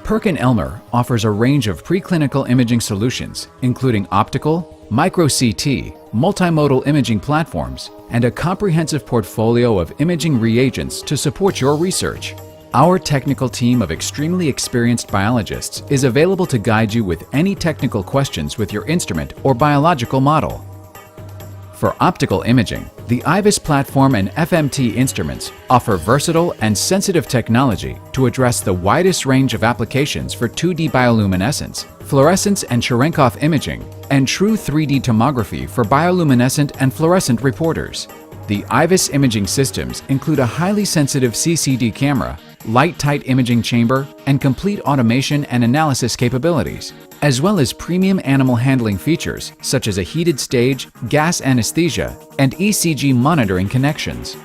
PerkinElmer offers a range of preclinical imaging solutions, including optical, microCT, multimodal imaging platforms, and a comprehensive portfolio of imaging reagents to support your research. Our technical team of extremely experienced biologists is available to guide you with any technical questions with your instrument or biological model. For optical imaging, the IVIS platform and FMT instruments offer versatile and sensitive technology to address the widest range of applications for 2D bioluminescence, fluorescence and Cherenkov imaging, and true 3D tomography for bioluminescent and fluorescent reporters. The IVIS imaging systems include a highly sensitive CCD camera, light-tight imaging chamber, and complete automation and analysis capabilities, as well as premium animal handling features such as a heated stage, gas anesthesia, and ECG monitoring connections.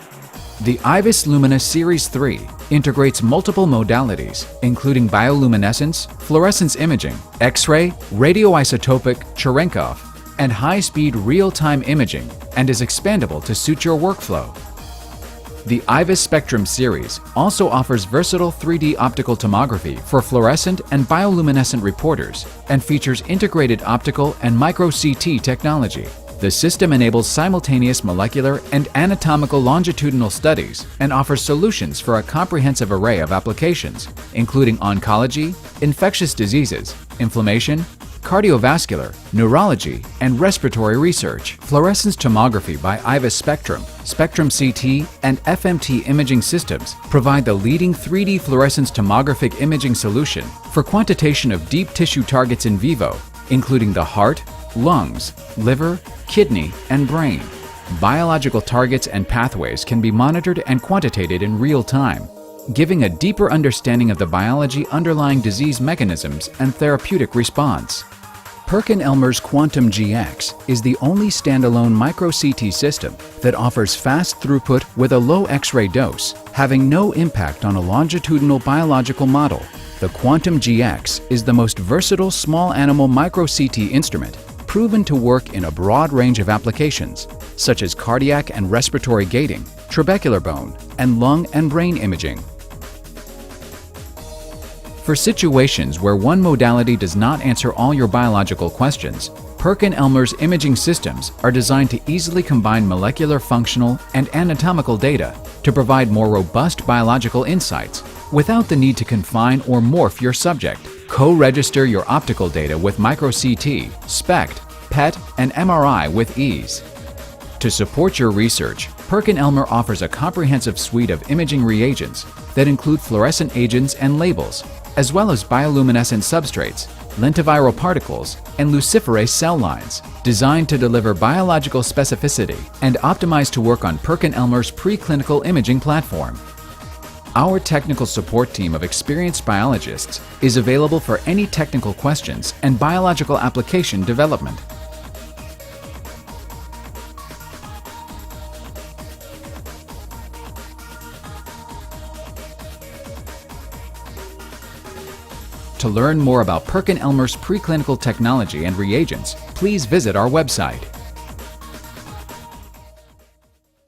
The IVIS Lumina Series 3 integrates multiple modalities, including bioluminescence, fluorescence imaging, X-ray, radioisotopic, Cherenkov, and high-speed real-time imaging, and is expandable to suit your workflow. The IVIS Spectrum series also offers versatile 3D optical tomography for fluorescent and bioluminescent reporters and features integrated optical and microCT technology. The system enables simultaneous molecular and anatomical longitudinal studies and offers solutions for a comprehensive array of applications, including oncology, infectious diseases, inflammation, cardiovascular, neurology, and respiratory research. Fluorescence tomography by IVIS Spectrum, Spectrum CT, and FMT imaging systems provide the leading 3D fluorescence tomographic imaging solution for quantitation of deep tissue targets in vivo, including the heart, lungs, liver, kidney, and brain. Biological targets and pathways can be monitored and quantitated in real time, giving a deeper understanding of the biology underlying disease mechanisms and therapeutic response. PerkinElmer's Quantum GX is the only standalone microCT system that offers fast throughput with a low X-ray dose, having no impact on a longitudinal biological model. The Quantum GX is the most versatile small animal microCT instrument, proven to work in a broad range of applications, such as cardiac and respiratory gating, trabecular bone, and lung and brain imaging. For situations where one modality does not answer all your biological questions, PerkinElmer's imaging systems are designed to easily combine molecular, functional, and anatomical data to provide more robust biological insights without the need to confine or morph your subject. Co-register your optical data with microCT, SPECT, PET, and MRI with ease. To support your research, PerkinElmer offers a comprehensive suite of imaging reagents that include fluorescent agents and labels, as well as bioluminescent substrates, lentiviral particles, and luciferase cell lines, designed to deliver biological specificity and optimized to work on PerkinElmer's preclinical imaging platform. Our technical support team of experienced biologists is available for any technical questions and biological application development. To learn more about PerkinElmer's preclinical technology and reagents, please visit our website.